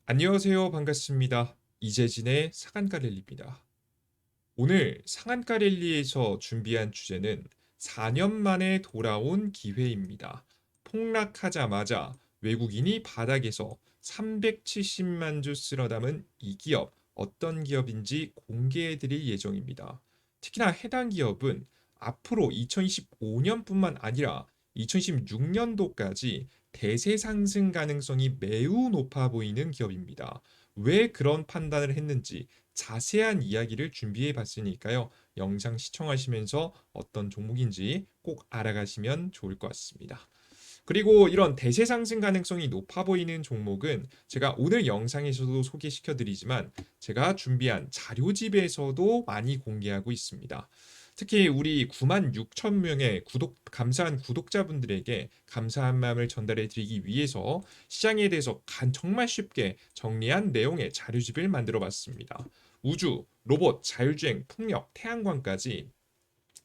안녕하세요. 반갑습니다. 이재진의 상한가 랠리입니다. 오늘 상한가 랠리에서 준비한 주제는 4년 만에 돌아온 기회입니다. 폭락하자마자 외국인이 바닥에서 370만 주 쓸어 담은 이 기업 어떤 기업인지 공개해 드릴 예정입니다. 특히나 해당 기업은 앞으로 2025년뿐만 아니라 2026년도까지 대세 상승 가능성이 매우 높아 보이는 기업입니다. 왜 그런 판단을 했는지 자세한 이야기를 준비해 봤으니까요. 영상 시청하시면서 어떤 종목인지 꼭 알아가시면 좋을 것 같습니다. 그리고 이런 대세 상승 가능성이 높아 보이는 종목은 제가 오늘 영상에서도 소개시켜 드리지만 제가 준비한 자료집에서도 많이 공개하고 있습니다. 특히 우리 9만 6천 명의 감사한 구독자분들에게 감사한 마음을 전달해 드리기 위해서 시장에 대해서 정말 쉽게 정리한 내용의 자료집을 만들어 봤습니다. 우주, 로봇, 자율주행, 풍력, 태양광까지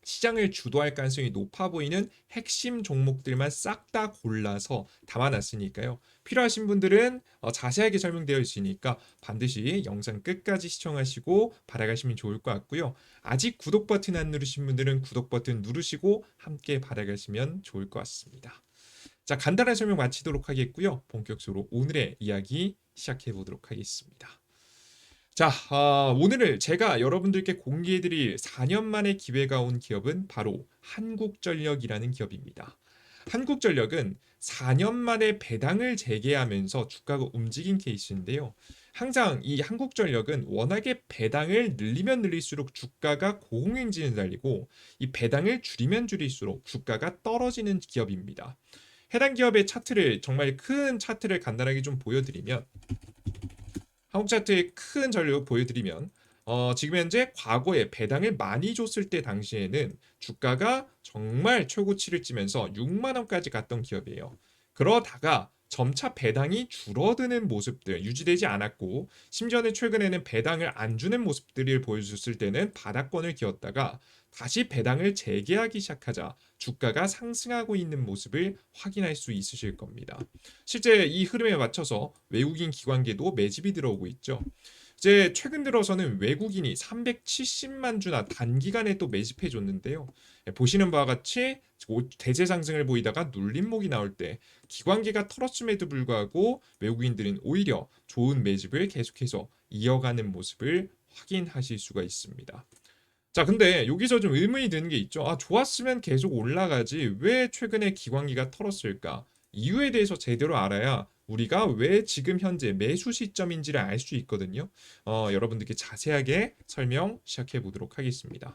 시장을 주도할 가능성이 높아 보이는 핵심 종목들만 싹 다 골라서 담아놨으니까요. 필요하신 분들은 자세하게 설명되어 있으니까 반드시 영상 끝까지 시청하시고 받아가시면 좋을 것 같고요. 아직 구독 버튼 안 누르신 분들은 구독 버튼 누르시고 함께 받아가시면 좋을 것 같습니다. 자, 간단한 설명 마치도록 하겠고요. 본격적으로 오늘의 이야기 시작해 보도록 하겠습니다. 자, 오늘 제가 여러분들께 공개해드릴 4년 만에 기회가 온 기업은 바로 한국전력이라는 기업입니다. 한국전력은 4년 만에 배당을 재개하면서 주가가 움직인 케이스인데요. 항상 이 한국전력은 워낙에 배당을 늘리면 늘릴수록 주가가 고공행진을 달리고 이 배당을 줄이면 줄일수록 주가가 떨어지는 기업입니다. 해당 기업의 차트를 정말 큰 차트를 간단하게 좀 보여드리면 한국 차트의 큰 전력을 보여드리면 지금 현재 과거에 배당을 많이 줬을 때 당시에는 주가가 정말 최고치를 찌면서 6만 원까지 갔던 기업이에요. 그러다가 점차 배당이 줄어드는 모습들 유지되지 않았고 심지어는 최근에는 배당을 안 주는 모습들을 보여줬을 때는 바닥권을 기었다가 다시 배당을 재개하기 시작하자 주가가 상승하고 있는 모습을 확인할 수 있으실 겁니다. 실제 이 흐름에 맞춰서 외국인 기관계도 매집이 들어오고 있죠. 이제 최근 들어서는 외국인이 370만 주나 단기간에 또 매집해 줬는데요. 보시는 바와 같이 대세 상승을 보이다가 눌림목이 나올 때 기관계가 털었음에도 불구하고 외국인들은 오히려 좋은 매집을 계속해서 이어가는 모습을 확인하실 수가 있습니다. 자, 근데 여기서 좀 의문이 드는 게 있죠. 좋았으면 계속 올라가지. 왜 최근에 기관기가 털었을까? 이유에 대해서 제대로 알아야 우리가 왜 지금 현재 매수 시점인지를 알 수 있거든요. 여러분들께 자세하게 설명 시작해 보도록 하겠습니다.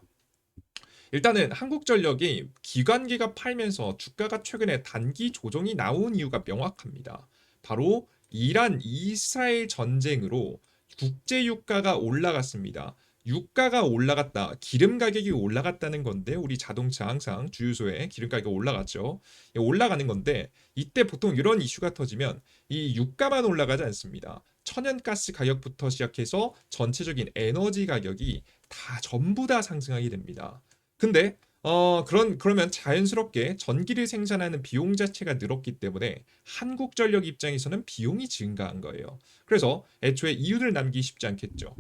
일단은 한국전력이 기관기가 팔면서 주가가 최근에 단기 조정이 나온 이유가 명확합니다. 바로 이란 이스라엘 전쟁으로 국제 유가가 올라갔습니다. 유가가 올라갔다, 기름 가격이 올라갔다는 건데 우리 자동차 항상 주유소에 기름 가격이 올라갔죠. 올라가는 건데 이때 보통 이런 이슈가 터지면 이 유가만 올라가지 않습니다. 천연가스 가격부터 시작해서 전체적인 에너지 가격이 다 전부 다 상승하게 됩니다. 근데 그러면 자연스럽게 전기를 생산하는 비용 자체가 늘었기 때문에 한국전력 입장에서는 비용이 증가한 거예요. 그래서 애초에 이유를 남기기 쉽지 않겠죠.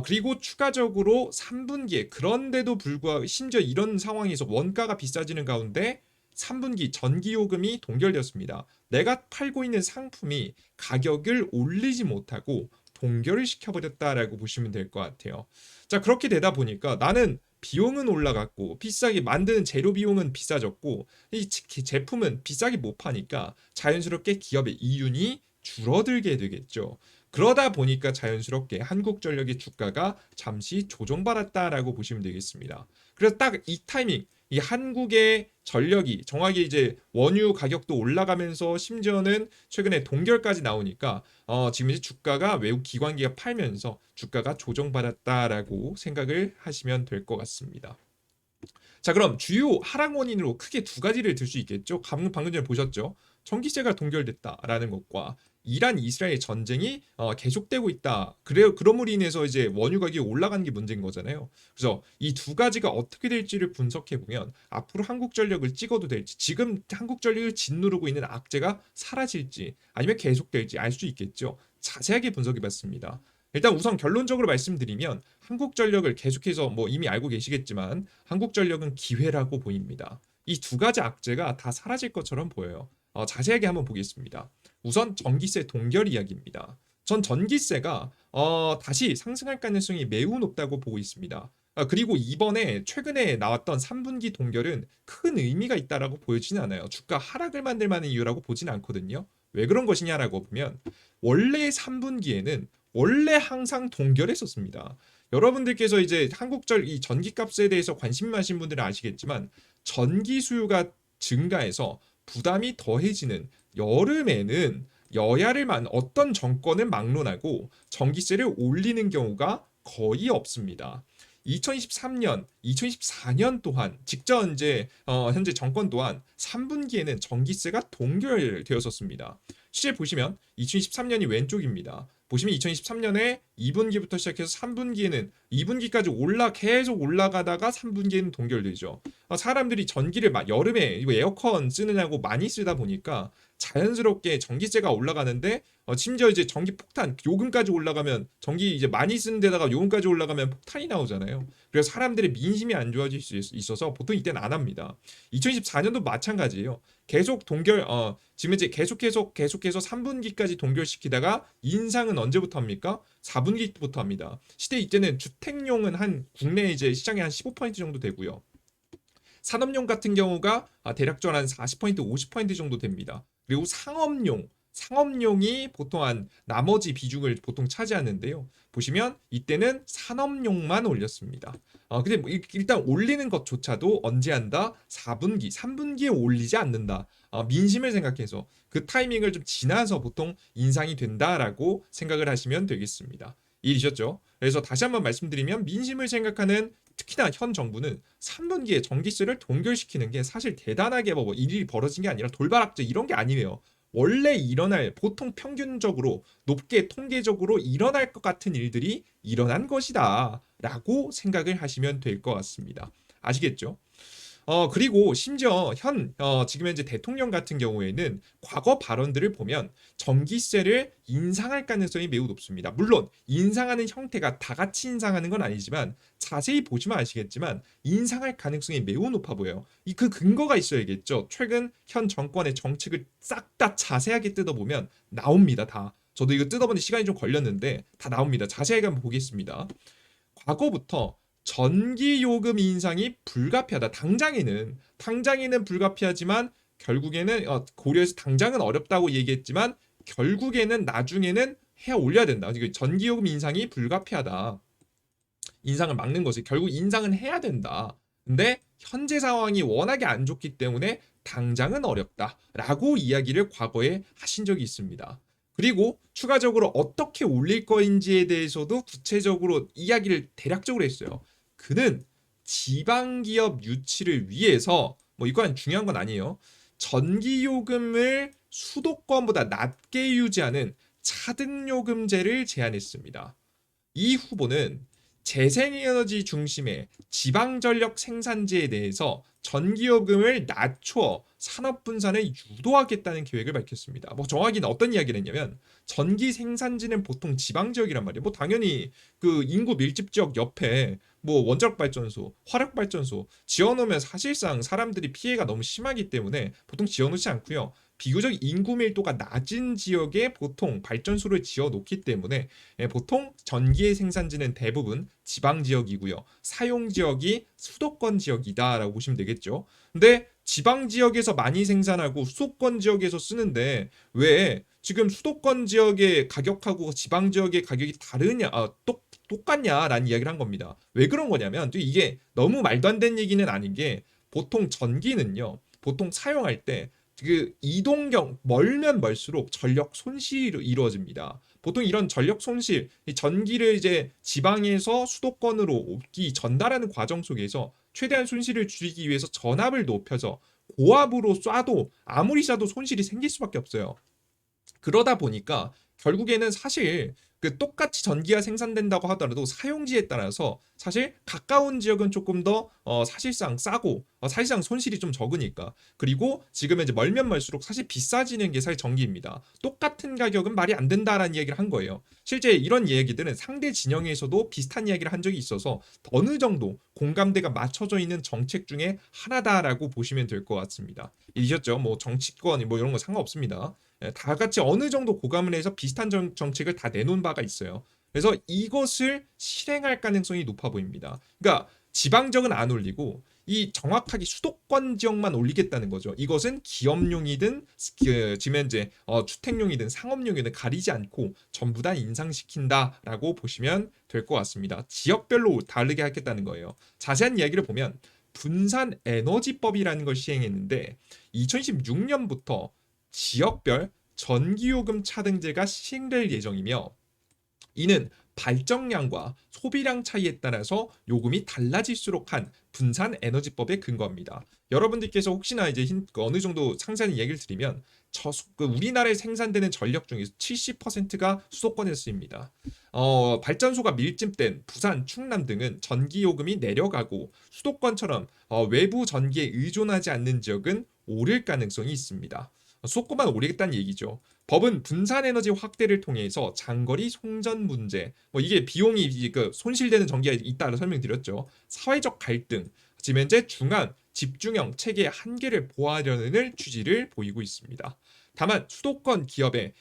그리고 추가적으로 3분기에 그런데도 불구하고 심지어 이런 상황에서 원가가 비싸지는 가운데 3분기 전기요금이 동결되었습니다. 내가 팔고 있는 상품이 가격을 올리지 못하고 동결을 시켜버렸다라고 보시면 될 것 같아요. 자, 그렇게 되다 보니까 나는 비용은 올라갔고 비싸게 만드는 재료 비용은 비싸졌고 이 제품은 비싸게 못 파니까 자연스럽게 기업의 이윤이 줄어들게 되겠죠. 그러다 보니까 자연스럽게 한국전력의 주가가 잠시 조정받았다라고 보시면 되겠습니다. 그래서 딱 이 타이밍, 이 한국의 전력이 정확히 이제 원유 가격도 올라가면서 심지어는 최근에 동결까지 나오니까 지금 이제 주가가 외국 기관기가 팔면서 주가가 조정받았다라고 생각을 하시면 될 것 같습니다. 자, 그럼 주요 하락 원인으로 크게 두 가지를 들 수 있겠죠. 방금 전에 보셨죠. 전기세가 동결됐다라는 것과 이란 이스라엘 전쟁이 계속되고 있다. 그래요. 그럼으로 인해서 이제 원유 가격이 올라가는 게 문제인 거잖아요. 그래서 이 두 가지가 어떻게 될지를 분석해 보면 앞으로 한국전력을 찍어도 될지, 지금 한국전력을 짓누르고 있는 악재가 사라질지 아니면 계속될지 알 수 있겠죠. 자세하게 분석해 봤습니다. 일단 우선 결론적으로 말씀드리면 한국전력을 계속해서 뭐 이미 알고 계시겠지만 한국전력은 기회라고 보입니다. 이 두 가지 악재가 다 사라질 것처럼 보여요. 자세하게 한번 보겠습니다. 우선 전기세 동결 이야기입니다. 전 전기세가 다시 상승할 가능성이 매우 높다고 보고 있습니다. 그리고 이번에 최근에 나왔던 3분기 동결은 큰 의미가 있다라고 보여지진 않아요. 주가 하락을 만들 만한 이유라고 보지는 않거든요. 왜 그런 것이냐라고 보면 원래 3분기에는 원래 항상 동결했었습니다. 여러분들께서 이제 한국절 이 전기값에 대해서 관심 많으신 분들은 아시겠지만 전기 수요가 증가해서 부담이 더해지는 여름에는 여야를 어떤 정권은 막론하고 전기세를 올리는 경우가 거의 없습니다. 2023년, 2024년 또한 직전 이제 현재 정권 또한 3분기에는 전기세가 동결되었었습니다. 실제 보시면 2023년이 왼쪽입니다. 보시면 2023년에 2분기부터 시작해서 3분기에는 2분기까지 계속 올라가다가 3분기에는 동결되죠. 사람들이 전기를 여름에 이거 에어컨 쓰느냐고 많이 쓰다 보니까 자연스럽게 전기세가 올라가는데 심지어 이제 전기 폭탄 요금까지 올라가면 전기 이제 많이 쓰는 데다가 요금까지 올라가면 폭탄이 나오잖아요. 그래서 사람들의 민심이 안 좋아질 수 있어서 보통 이때는 안 합니다. 2024년도 마찬가지예요. 계속 동결 지금 이제 계속해서 3분기까지 동결시키다가 인상은 언제부터 합니까? 4분기부터 합니다. 시대 이때는 주택용은 한 국내 이제 시장에 한 15% 정도 되고요. 산업용 같은 경우가 대략적으로 한 40% 50% 정도 됩니다. 그리고 상업용이 보통 한 나머지 비중을 보통 차지하는데요. 보시면 이때는 산업용만 올렸습니다. 근데 뭐 일단 올리는 것조차도 언제 한다? 4분기, 3분기에 올리지 않는다. 민심을 생각해서 그 타이밍을 좀 지나서 보통 인상이 된다라고 생각을 하시면 되겠습니다. 이해되셨죠? 그래서 다시 한번 말씀드리면 민심을 생각하는 특히나 현 정부는 3분기에 전기세를 동결시키는 게 사실 대단하게 뭐 일이 벌어진 게 아니라 돌발악재 이런 게 아니에요. 원래 보통 평균적으로 높게 통계적으로 일어날 것 같은 일들이 일어난 것이다 라고 생각을 하시면 될 것 같습니다. 아시겠죠? 그리고 심지어 지금 현재 대통령 같은 경우에는 과거 발언들을 보면 전기세를 인상할 가능성이 매우 높습니다. 물론 인상하는 형태가 다 같이 인상하는 건 아니지만 자세히 보시면 아시겠지만 인상할 가능성이 매우 높아 보여요. 그 근거가 있어야겠죠. 최근 현 정권의 정책을 싹 다 자세하게 뜯어보면 나옵니다. 다. 저도 이거 뜯어보는 시간이 좀 걸렸는데 다 나옵니다. 자세하게 한번 보겠습니다. 과거부터 전기요금 인상이 불가피하다. 당장에는 불가피하지만 결국에는 고려해서 당장은 어렵다고 얘기했지만 결국에는 나중에는 해 올려야 된다. 전기요금 인상이 불가피하다. 인상을 막는 것이 결국 인상은 해야 된다. 근데 현재 상황이 워낙에 안 좋기 때문에 당장은 어렵다라고 이야기를 과거에 하신 적이 있습니다. 그리고 추가적으로 어떻게 올릴 거인지에 대해서도 구체적으로 이야기를 대략적으로 했어요. 그는 지방기업 유치를 위해서 뭐 이건 중요한 건 아니에요. 전기요금을 수도권보다 낮게 유지하는 차등요금제를 제안했습니다. 이 후보는 재생에너지 중심의 지방전력 생산지에 대해서 전기요금을 낮춰 산업 분산을 유도하겠다는 계획을 밝혔습니다. 뭐 정확히는 어떤 이야기를 했냐면 전기 생산지는 보통 지방 지역이란 말이에요. 뭐 당연히 그 인구 밀집 지역 옆에 뭐 원자력 발전소, 화력 발전소 지어놓으면 사실상 사람들이 피해가 너무 심하기 때문에 보통 지어놓지 않고요. 비교적 인구 밀도가 낮은 지역에 보통 발전소를 지어 놓기 때문에 보통 전기의 생산지는 대부분 지방 지역이고요. 사용 지역이 수도권 지역이다라고 보시면 되겠죠. 근데 지방 지역에서 많이 생산하고 수도권 지역에서 쓰는데 왜 지금 수도권 지역의 가격하고 지방 지역의 가격이 똑같냐라는 이야기를 한 겁니다. 왜 그런 거냐면 또 이게 너무 말도 안 되는 얘기는 아닌 게 보통 전기는요. 보통 사용할 때 그 이동경 멀면 멀수록 전력 손실이 이루어집니다. 보통 이런 전력 손실, 전기를 이제 지방에서 수도권으로 전달하는 과정 속에서 최대한 손실을 줄이기 위해서 전압을 높여서 고압으로 쏴도 아무리 쏴도 손실이 생길 수밖에 없어요. 그러다 보니까 결국에는 사실 그 똑같이 전기가 생산된다고 하더라도 사용지에 따라서 사실 가까운 지역은 조금 더 사실상 싸고 사실상 손실이 좀 적으니까. 그리고 지금은 이제 멀면 멀수록 사실 비싸지는 게 사실 전기입니다. 똑같은 가격은 말이 안 된다라는 이야기를 한 거예요. 실제 이런 얘기들은 상대 진영에서도 비슷한 이야기를 한 적이 있어서 어느 정도 공감대가 맞춰져 있는 정책 중에 하나다라고 보시면 될 것 같습니다. 이셨죠? 뭐 정치권 뭐 이런 거 상관없습니다. 다 같이 어느 정도 고감을 해서 비슷한 정책을 다 내놓은 바가 있어요. 그래서 이것을 실행할 가능성이 높아 보입니다. 그러니까 지방적은 안 올리고 이 정확하게 수도권 지역만 올리겠다는 거죠. 이것은 기업용이든 지금 현재 주택용이든 상업용이든 가리지 않고 전부 다 인상시킨다라고 보시면 될 것 같습니다. 지역별로 다르게 하겠다는 거예요. 자세한 이야기를 보면 분산 에너지법이라는 걸 시행했는데 2016년부터 지역별 전기요금 차등제가 시행될 예정이며 이는 발전량과 소비량 차이에 따라서 요금이 달라질수록 한 분산 에너지법의 근거입니다. 여러분들께서 혹시나 이제 어느 정도 상세한 얘기를 드리면 우리나라에 생산되는 전력 중에서 70%가 수도권에서 쓰입니다. 발전소가 밀집된 부산, 충남 등은 전기 요금이 내려가고 수도권처럼 외부 전기에 의존하지 않는 지역은 오를 가능성이 있습니다. 수도권만 오르겠다는 얘기죠. 법은 분산 에너지 확대를 통해서 장거리 송전 문제, 뭐 이게 비용이 그 손실되는 전기가 있다고 설명드렸죠. 사회적 갈등, 지금 현재 중앙 집중형 체계 한계를 보완하려는 취지를 보이고 있습니다. 다만 수도권 기업의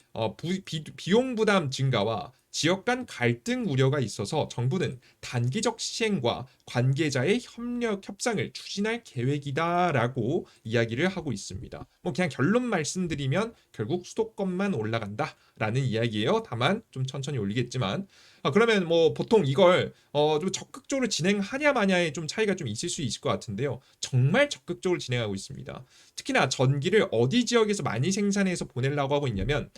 비용 부담 증가와 지역 간 갈등 우려가 있어서 정부는 단기적 시행과 관계자의 협상을 추진할 계획이다라고 이야기를 하고 있습니다. 뭐 그냥 결론 말씀드리면 결국 수도권만 올라간다라는 이야기예요. 다만 좀 천천히 올리겠지만 그러면 뭐 보통 이걸 좀 적극적으로 진행하냐 마냐에 좀 차이가 좀 있을 수 있을 것 같은데요. 정말 적극적으로 진행하고 있습니다. 특히나 전기를 어디 지역에서 많이 생산해서 보내려고 하고 있냐면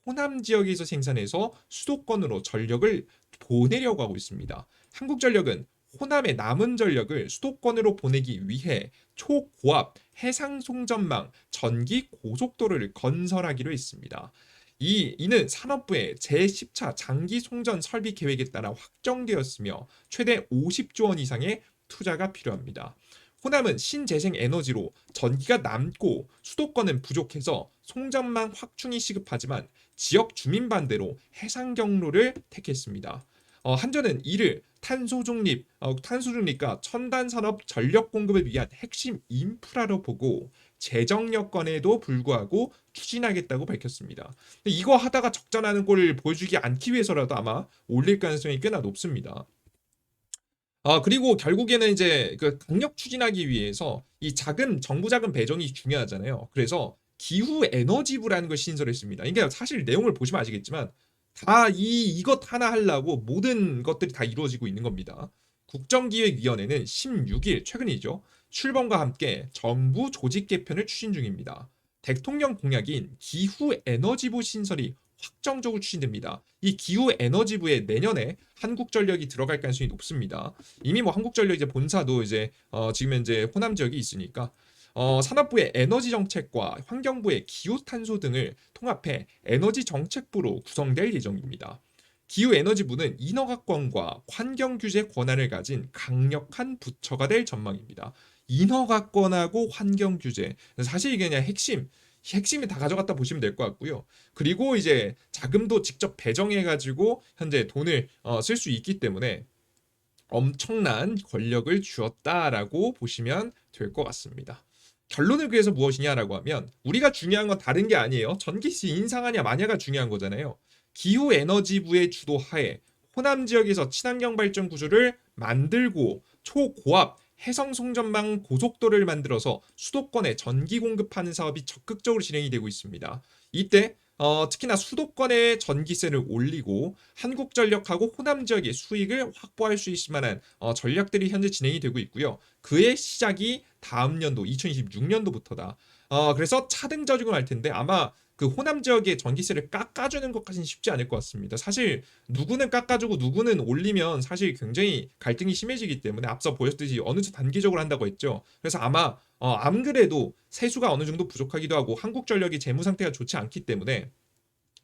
호남 지역에서 생산해서 수도권으로 전력을 보내려고 하고 있습니다. 한국전력은 호남의 남은 전력을 수도권으로 보내기 위해 초고압 해상 송전망 전기 고속도로를 건설하기로 했습니다. 이는 산업부의 제10차 장기 송전 설비 계획에 따라 확정되었으며 최대 50조 원 이상의 투자가 필요합니다. 호남은 신재생 에너지로 전기가 남고 수도권은 부족해서 송전망 확충이 시급하지만 지역 주민 반대로 해상 경로를 택했습니다. 한전은 이를 탄소 중립과 첨단 산업 전력 공급을 위한 핵심 인프라로 보고 재정 여건에도 불구하고 추진하겠다고 밝혔습니다. 이거 하다가 적절한 꼴을 보여주지 않기 위해서라도 아마 올릴 가능성이 꽤나 높습니다. 그리고 결국에는 이제 그 강력 추진하기 위해서 이 정부 자금 배정이 중요하잖아요. 그래서 기후 에너지부라는 걸 신설했습니다. 이게 사실 내용을 보시면 아시겠지만 다 이것 하나 하려고 모든 것들이 다 이루어지고 있는 겁니다. 국정기획위원회는 16일 최근이죠. 출범과 함께 정부 조직 개편을 추진 중입니다. 대통령 공약인 기후 에너지부 신설이 확정적으로 추진됩니다. 이 기후 에너지부에 내년에 한국전력이 들어갈 가능성이 높습니다. 이미 뭐 한국전력 이제 본사도 이제 지금 현재 호남 지역이 있으니까 산업부의 에너지 정책과 환경부의 기후 탄소 등을 통합해 에너지 정책부로 구성될 예정입니다. 기후에너지부는 인허가권과 환경규제 권한을 가진 강력한 부처가 될 전망입니다. 인허가권하고 환경규제 사실 이게 그냥 핵심이 다 가져갔다 보시면 될 것 같고요. 그리고 이제 자금도 직접 배정해가지고 현재 돈을 쓸 수 있기 때문에 엄청난 권력을 주었다라고 보시면 될 것 같습니다. 결론을 그래서 무엇이냐라고 하면 우리가 중요한 건 다른 게 아니에요. 전기세 인상하냐 마냐가 중요한 거잖아요. 기후에너지부의 주도하에 호남 지역에서 친환경 발전 구조를 만들고 초고압 해성 송전망 고속도로를 만들어서 수도권에 전기 공급하는 사업이 적극적으로 진행이 되고 있습니다. 이때 특히나 수도권에 전기세를 올리고 한국전력하고 호남 지역의 수익을 확보할 수 있을 만한 전략들이 현재 진행이 되고 있고요. 그의 시작이 다음 연도 2026년도부터다. 그래서 차등 저중을 할 텐데 아마 그 호남 지역의 전기세를 깎아주는 것까지는 쉽지 않을 것 같습니다. 사실 누구는 깎아주고 누구는 올리면 사실 굉장히 갈등이 심해지기 때문에 앞서 보였듯이 어느 정도 단기적으로 한다고 했죠. 그래서 아마 안 그래도 세수가 어느 정도 부족하기도 하고 한국전력이 재무 상태가 좋지 않기 때문에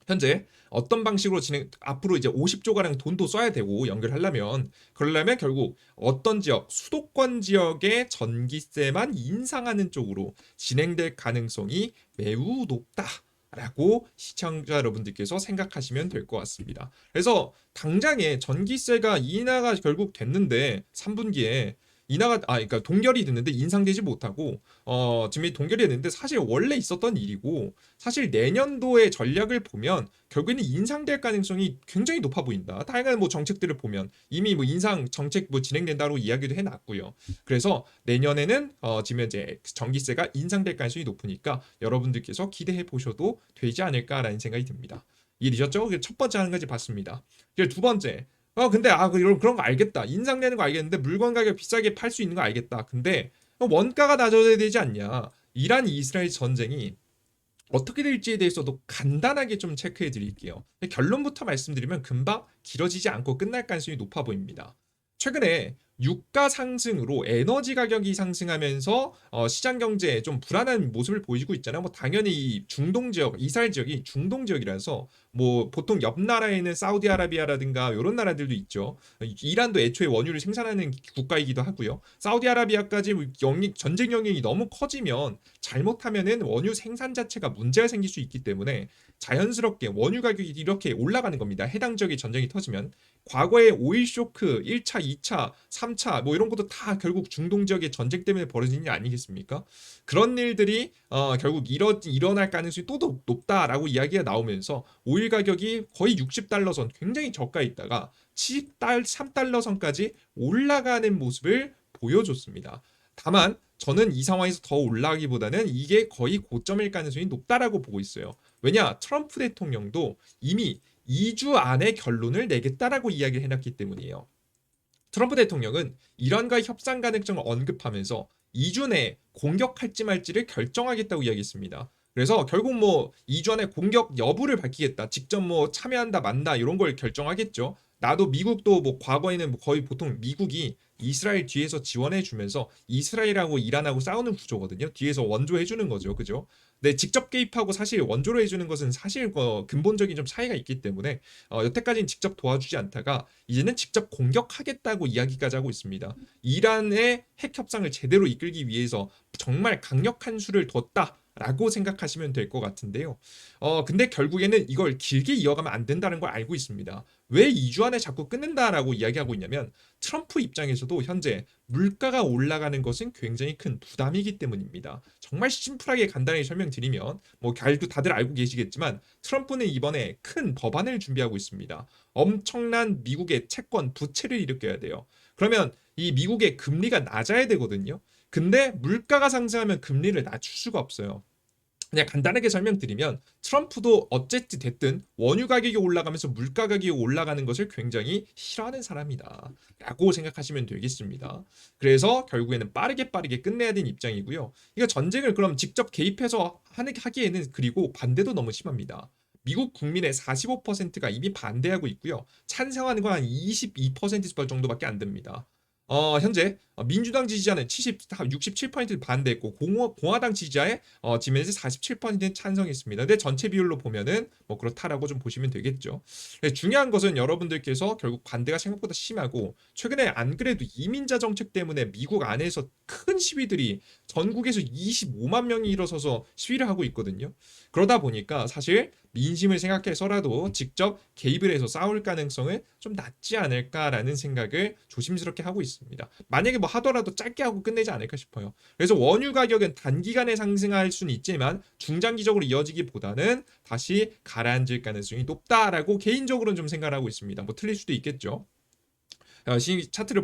현재 어떤 방식으로 앞으로 이제 50조 가량 돈도 써야 되고 연결하려면 그러려면 결국 어떤 지역 수도권 지역의 전기세만 인상하는 쪽으로 진행될 가능성이 매우 높다라고 시청자 여러분들께서 생각하시면 될 것 같습니다. 그래서 당장에 전기세가 인하가 결국 됐는데 3분기에 그러니까 동결이 됐는데 인상되지 못하고 지금 동결이 됐는데 사실 원래 있었던 일이고 사실 내년도의 전략을 보면 결국에는 인상될 가능성이 굉장히 높아 보인다. 다양한 뭐 정책들을 보면 이미 뭐 인상 정책 뭐 진행된다고 이야기도 해놨고요. 그래서 내년에는 지금 이제 전기세가 인상될 가능성이 높으니까 여러분들께서 기대해 보셔도 되지 않을까라는 생각이 듭니다. 이해되셨죠? 첫 번째 한 가지 봤습니다. 두 번째, 근데 그런 거 알겠다. 인상되는 거 알겠는데 물건 가격 비싸게 팔 수 있는 거 알겠다. 근데 원가가 낮아져야 되지 않냐? 이란 이스라엘 전쟁이 어떻게 될지에 대해서도 간단하게 좀 체크해 드릴게요. 결론부터 말씀드리면 금방 길어지지 않고 끝날 가능성이 높아 보입니다. 최근에 유가 상승으로 에너지 가격이 상승하면서 시장 경제에 좀 불안한 모습을 보이고 있잖아요. 뭐 당연히 이 중동 지역, 이스라엘 지역이 중동 지역이라서 뭐 보통 옆 나라에는 사우디아라비아라든가 이런 나라들도 있죠. 이란도 애초에 원유를 생산하는 국가이기도 하고요. 사우디아라비아까지 전쟁 영역이 너무 커지면 잘못하면은 원유 생산 자체가 문제가 생길 수 있기 때문에 자연스럽게 원유 가격이 이렇게 올라가는 겁니다. 해당 지역에 전쟁이 터지면. 과거에 오일 쇼크 1차, 2차, 3차 뭐 이런 것도 다 결국 중동 지역의 전쟁 때문에 벌어진 일 아니겠습니까? 그런 일들이 결국 일어날 가능성이 또 높다라고 이야기가 나오면서 오일 가격이 거의 60달러 선 굉장히 저가에 있다가 73달러 선까지 올라가는 모습을 보여줬습니다. 다만 저는 이 상황에서 더 올라가기보다는 이게 거의 고점일 가능성이 높다라고 보고 있어요. 왜냐? 트럼프 대통령도 이미 2주 안에 결론을 내겠다라고 이야기를 해놨기 때문이에요. 트럼프 대통령은 이란과의 협상 가능성을 언급하면서 2주 내에 공격할지 말지를 결정하겠다고 이야기했습니다. 그래서 결국 뭐 2주 안에 공격 여부를 밝히겠다. 직접 뭐 참여한다 만다 이런 걸 결정하겠죠. 나도 미국도 뭐 과거에는 뭐 거의 보통 미국이 이스라엘 뒤에서 지원해 주면서 이스라엘하고 이란하고 싸우는 구조거든요. 뒤에서 원조해 주는 거죠. 그죠? 네, 직접 개입하고 사실 원조로 해주는 것은 사실 근본적인 좀 차이가 있기 때문에 여태까지는 직접 도와주지 않다가 이제는 직접 공격하겠다고 이야기까지 하고 있습니다. 이란의 핵 협상을 제대로 이끌기 위해서 정말 강력한 수를 뒀다라고 생각하시면 될 것 같은데요. 근데 결국에는 이걸 길게 이어가면 안 된다는 걸 알고 있습니다. 왜 2주 안에 자꾸 끊는다라고 이야기하고 있냐면 트럼프 입장에서도 현재 물가가 올라가는 것은 굉장히 큰 부담이기 때문입니다. 정말 심플하게 간단히 설명드리면 뭐 다들 알고 계시겠지만 트럼프는 이번에 큰 법안을 준비하고 있습니다. 엄청난 미국의 채권 부채를 일으켜야 돼요. 그러면 이 미국의 금리가 낮아야 되거든요. 근데 물가가 상승하면 금리를 낮출 수가 없어요. 그냥 간단하게 설명드리면 트럼프도 어쨌든 됐든 원유 가격이 올라가면서 물가 가격이 올라가는 것을 굉장히 싫어하는 사람이다 라고 생각하시면 되겠습니다. 그래서 결국에는 빠르게 끝내야 되는 입장이고요. 이거 전쟁을 그럼 직접 개입해서 하기에는 그리고 반대도 너무 심합니다. 미국 국민의 45%가 이미 반대하고 있고요. 찬성하는 건 한 22% 정도밖에 안 됩니다. 현재 민주당 지지자는 67% 반대했고 공화당 지지자의 지금 현재 47%는 찬성했습니다. 근데 전체 비율로 보면은 뭐 그렇다라고 좀 보시면 되겠죠. 네, 중요한 것은 여러분들께서 결국 반대가 생각보다 심하고 최근에 안 그래도 이민자 정책 때문에 미국 안에서 큰 시위들이 전국에서 25만 명이 일어서서 시위를 하고 있거든요. 그러다 보니까 사실 민심을 생각해서라도 직접 개입을 해서 싸울 가능성은 좀 낮지 않을까라는 생각을 조심스럽게 하고 있습니다. 만약에 뭐 하더라도 짧게 하고 끝내지 않을까 싶어요. 그래서 원유 가격은 단기간에 상승할 수는 있지만 중장기적으로 이어지기보다는 다시 가라앉을 가능성이 높다라고 개인적으로는 좀 생각을 하고 있습니다. 뭐 틀릴 수도 있겠죠. 차트를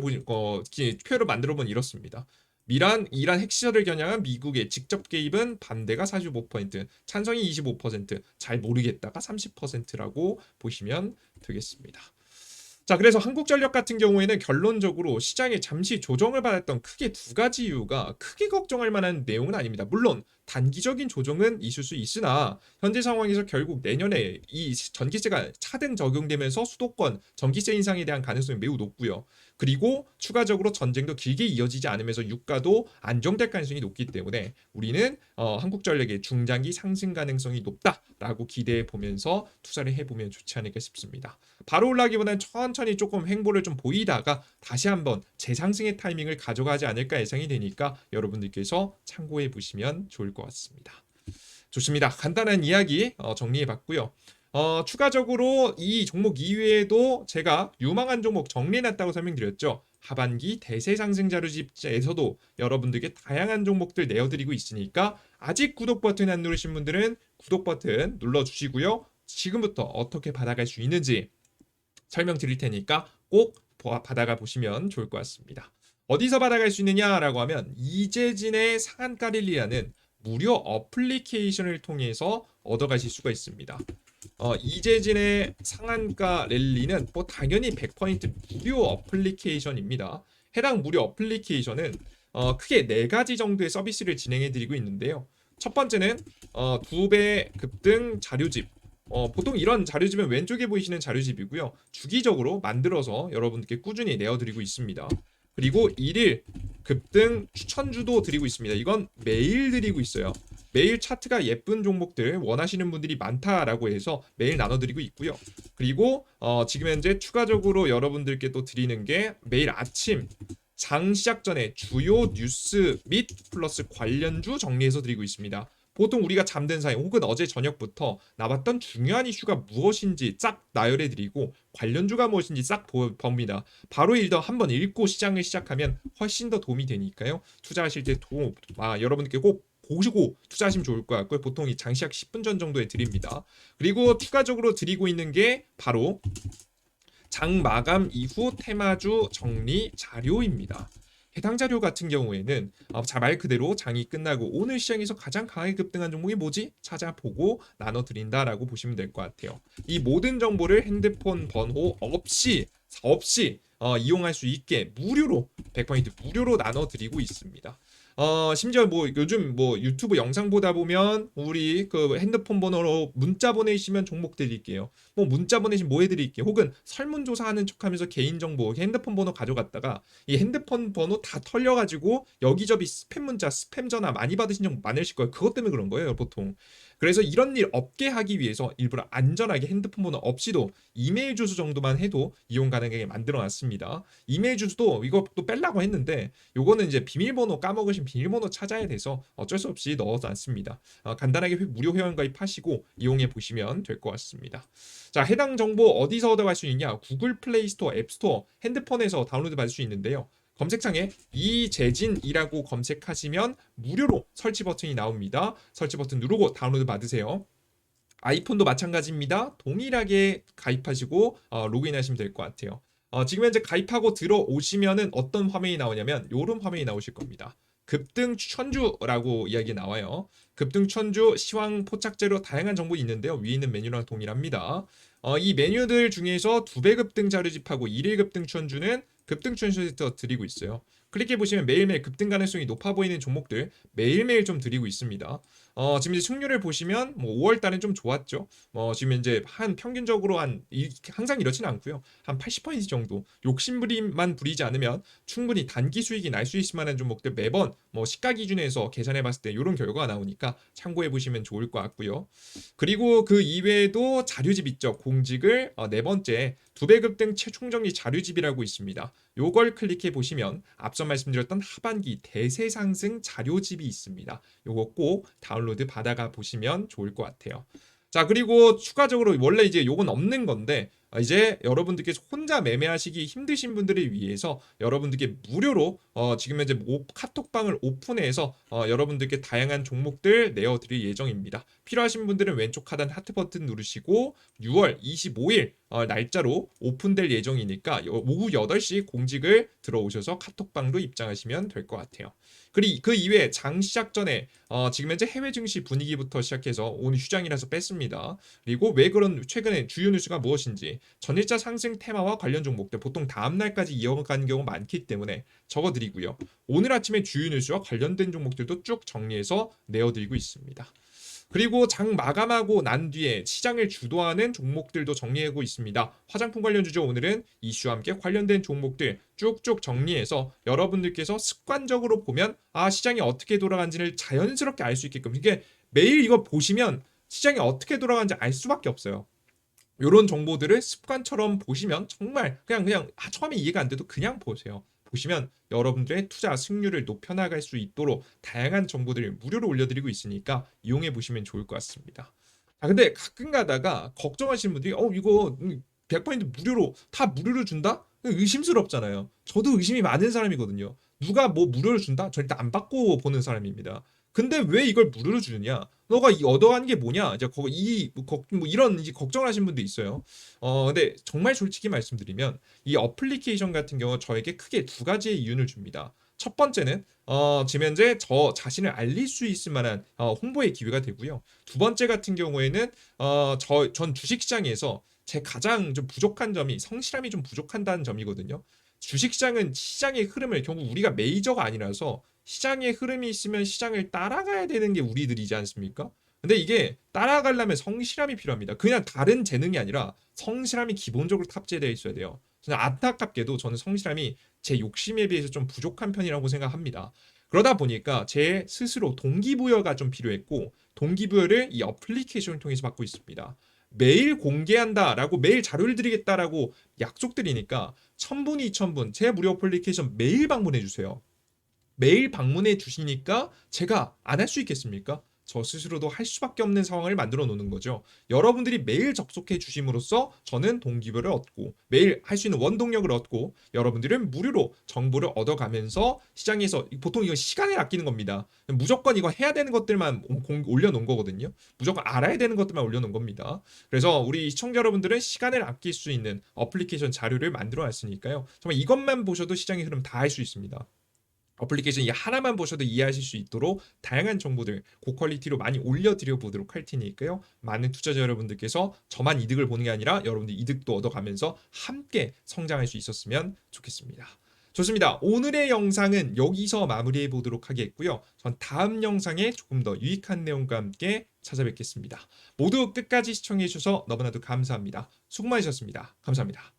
표를 만들어 보면 이렇습니다. 이란 핵시설을 겨냥한 미국의 직접 개입은 반대가 45%, 찬성이 25%, 잘 모르겠다가 30%라고 보시면 되겠습니다. 자, 그래서 한국전력 같은 경우에는 결론적으로 시장에 잠시 조정을 받았던 크게 두 가지 이유가 크게 걱정할 만한 내용은 아닙니다. 물론 단기적인 조정은 있을 수 있으나 현재 상황에서 결국 내년에 이 전기세가 차등 적용되면서 수도권 전기세 인상에 대한 가능성이 매우 높고요. 그리고 추가적으로 전쟁도 길게 이어지지 않으면서 유가도 안정될 가능성이 높기 때문에 우리는 한국전력의 중장기 상승 가능성이 높다라고 기대해 보면서 투자를 해보면 좋지 않을까 싶습니다. 바로 올라기보다는 천천히 조금 횡보를 좀 보이다가 다시 한번 재상승의 타이밍을 가져가지 않을까 예상이 되니까 여러분들께서 참고해 보시면 좋을 것 같습니다. 좋습니다. 간단한 이야기 정리해 봤고요. 추가적으로 이 종목 이외에도 제가 유망한 종목 정리해놨다고 설명드렸죠. 하반기 대세 상승 자료집에서도 여러분들께 다양한 종목들 내어드리고 있으니까 아직 구독 버튼 안 누르신 분들은 구독 버튼 눌러주시고요. 지금부터 어떻게 받아갈 수 있는지 설명드릴 테니까 꼭 받아가 보시면 좋을 것 같습니다. 어디서 받아갈 수 있느냐라고 하면 이재진의 상한가릴리라는 무료 어플리케이션을 통해서 얻어가실 수가 있습니다. 이재진의 상한가 랠리는 뭐 당연히 100% 무료 어플리케이션입니다. 해당 무료 어플리케이션은 크게 4가지 정도의 서비스를 진행해 드리고 있는데요. 첫 번째는 2배 급등 자료집. 보통 이런 자료집은 왼쪽에 보이시는 자료집이고요. 주기적으로 만들어서 여러분께 꾸준히 내어드리고 있습니다. 그리고 1일 급등 추천주도 드리고 있습니다. 이건 매일 드리고 있어요. 매일 차트가 예쁜 종목들 원하시는 분들이 많다라고 해서 매일 나눠드리고 있고요. 그리고 지금 현재 추가적으로 여러분들께 또 드리는 게 매일 아침 장 시작 전에 주요 뉴스 및 플러스 관련주 정리해서 드리고 있습니다. 보통 우리가 잠든 사이 혹은 어제 저녁부터 나왔던 중요한 이슈가 무엇인지 싹 나열해드리고 관련주가 무엇인지 싹 봅니다. 바로 한번 읽고 시장을 시작하면 훨씬 더 도움이 되니까요. 투자하실 때 여러분께 꼭 보시고 투자하시면 좋을 것 같고요. 보통 이 장시작 10분 전 정도에 드립니다. 그리고 추가적으로 드리고 있는 게 바로 장 마감 이후 테마주 정리 자료입니다. 해당 자료 같은 경우에는 말 그대로 장이 끝나고 오늘 시장에서 가장 강하게 급등한 종목이 뭐지? 찾아보고 나눠드린다라고 보시면 될 것 같아요. 이 모든 정보를 핸드폰 번호 없이 이용할 수 있게 무료로 100% 무료로 나눠드리고 있습니다. 심지어 뭐 요즘 뭐 유튜브 영상 보다 보면 우리 그 핸드폰 번호로 문자 보내시면 종목 드릴게요. 뭐 문자 보내시면 뭐 해드릴게요. 혹은 설문조사하는 척하면서 개인정보 핸드폰 번호 가져갔다가 이 핸드폰 번호 다 털려가지고 여기저기 스팸 문자 스팸 전화 많이 받으신 적 많으실 거예요. 그것 때문에 그런 거예요 보통. 그래서 이런 일 없게 하기 위해서 일부러 안전하게 핸드폰 번호 없이도 이메일 주소 정도만 해도 이용 가능하게 만들어 놨습니다. 이메일 주소도 이것도 뺄라고 했는데 요거는 이제 비밀번호 까먹으신 비밀번호 찾아야 돼서 어쩔 수 없이 넣어놨습니다. 간단하게 무료 회원 가입하시고 이용해 보시면 될 것 같습니다. 자, 해당 정보 어디서 얻어갈 수 있냐? 구글 플레이 스토어, 앱 스토어, 핸드폰에서 다운로드 받을 수 있는데요. 검색창에 이재진이라고 검색하시면 무료로 설치 버튼이 나옵니다. 설치 버튼 누르고 다운로드 받으세요. 아이폰도 마찬가지입니다. 동일하게 가입하시고 로그인하시면 될 것 같아요. 지금 현재 가입하고 들어오시면은 어떤 화면이 나오냐면 이런 화면이 나오실 겁니다. 급등 추천주라고 이야기 나와요. 급등 추천주, 시황, 포착재료 다양한 정보 있는데요. 위에 있는 메뉴랑 동일합니다. 이 메뉴들 중에서 2배 급등 자료집하고 1일 급등 추천주는 급등 추천주에서 드리고 있어요. 클릭해 보시면 매일매일 급등 가능성이 높아 보이는 종목들 매일매일 좀 드리고 있습니다. 지금 이제 승률을 보시면 뭐 5월 달은 좀 좋았죠. 지금 이제 한 평균적으로 항상 이렇지는 않고요. 한 80% 정도 욕심부림만 부리지 않으면 충분히 단기 수익이 날 수 있을 만한 종목들 매번 뭐 시가 기준에서 계산해 봤을 때 이런 결과가 나오니까 참고해 보시면 좋을 것 같고요. 그리고 그 이외에도 자료집 있죠. 공직을 네 번째 2배 급등 최총정리 자료집이라고 있습니다. 요걸 클릭해 보시면 앞서 말씀드렸던 하반기 대세 상승 자료집이 있습니다. 요거 꼭 다운로드 받아가 보시면 좋을 것 같아요. 자, 그리고 추가적으로 원래 이제 요건 없는 건데 이제 여러분들께 혼자 매매하시기 힘드신 분들을 위해서 여러분들께 무료로 지금 현재 카톡방을 오픈해서 여러분들께 다양한 종목들 내어드릴 예정입니다. 필요하신 분들은 왼쪽 하단 하트 버튼 누르시고 6월 25일 날짜로 오픈될 예정이니까 오후 8시 공직을 들어오셔서 카톡방로 입장하시면 될 것 같아요. 그리고 그 이외에 장 시작 전에 지금 현재 해외 증시 분위기부터 시작해서 오늘 휴장이라서 뺐습니다. 그리고 왜 그런 최근에 주요 뉴스가 무엇인지 전일자 상승 테마와 관련 종목들 보통 다음 날까지 이어가는 경우 많기 때문에 적어드리고요. 오늘 아침에 주요 뉴스와 관련된 종목들도 쭉 정리해서 내어드리고 있습니다. 그리고 장 마감하고 난 뒤에 시장을 주도하는 종목들도 정리하고 있습니다. 화장품 관련 주죠. 오늘은 이슈와 함께 관련된 종목들 쭉쭉 정리해서 여러분들께서 습관적으로 보면 시장이 어떻게 돌아가는지를 자연스럽게 알 수 있게끔 이게 매일 이거 보시면 시장이 어떻게 돌아가는지 알 수밖에 없어요. 이런 정보들을 습관처럼 보시면 정말 그냥 처음에 이해가 안 돼도 그냥 보세요. 보시면 여러분들의 투자 승률을 높여나갈 수 있도록 다양한 정보들을 무료로 올려드리고 있으니까 이용해 보시면 좋을 것 같습니다. 근데 가끔 가다가 걱정하시는 분들이 이거 100% 무료로 다 무료로 준다? 의심스럽잖아요. 저도 의심이 많은 사람이거든요. 누가 뭐 무료로 준다? 절대 안 받고 보는 사람입니다. 근데 왜 이걸 무료로 주느냐? 너가 얻어간 게 뭐냐? 이제 이런 이제 걱정을 하시는 분도 있어요. 근데 정말 솔직히 말씀드리면 이 어플리케이션 같은 경우 저에게 크게 두 가지의 이윤을 줍니다. 첫 번째는 지금 현재 저 자신을 알릴 수 있을 만한 홍보의 기회가 되고요. 두 번째 같은 경우에는 전 주식시장에서 제 가장 좀 부족한 점이 성실함이 좀 부족한다는 점이거든요. 주식시장은 시장의 흐름을 결국 우리가 메이저가 아니라서 시장의 흐름이 있으면 시장을 따라가야 되는 게 우리들이지 않습니까? 근데 이게 따라가려면 성실함이 필요합니다. 그냥 다른 재능이 아니라 성실함이 기본적으로 탑재되어 있어야 돼요. 저는 안타깝게도 저는 성실함이 제 욕심에 비해서 좀 부족한 편이라고 생각합니다. 그러다 보니까 제 스스로 동기부여가 좀 필요했고 동기부여를 이 어플리케이션을 통해서 받고 있습니다. 매일 공개한다라고 매일 자료를 드리겠다라고 약속드리니까 1000분, 2000분 제 무료 어플리케이션 매일 방문해 주세요. 매일 방문해 주시니까 제가 안 할 수 있겠습니까? 저 스스로도 할 수밖에 없는 상황을 만들어 놓는 거죠. 여러분들이 매일 접속해 주심으로써 저는 동기부여를 얻고 매일 할 수 있는 원동력을 얻고 여러분들은 무료로 정보를 얻어가면서 시장에서 보통 이거 시간을 아끼는 겁니다. 무조건 이거 해야 되는 것들만 올려놓은 거거든요. 무조건 알아야 되는 것들만 올려놓은 겁니다. 그래서 우리 시청자 여러분들은 시간을 아낄 수 있는 어플리케이션 자료를 만들어 놨으니까요. 정말 이것만 보셔도 시장의 흐름 다 알 수 있습니다. 어플리케이션 이 하나만 보셔도 이해하실 수 있도록 다양한 정보들 고퀄리티로 많이 올려드려 보도록 할 테니까요. 많은 투자자 여러분들께서 저만 이득을 보는 게 아니라 여러분들 이득도 얻어가면서 함께 성장할 수 있었으면 좋겠습니다. 좋습니다. 오늘의 영상은 여기서 마무리해 보도록 하겠고요. 전 다음 영상에 조금 더 유익한 내용과 함께 찾아뵙겠습니다. 모두 끝까지 시청해 주셔서 너무나도 감사합니다. 수고 많으셨습니다. 감사합니다.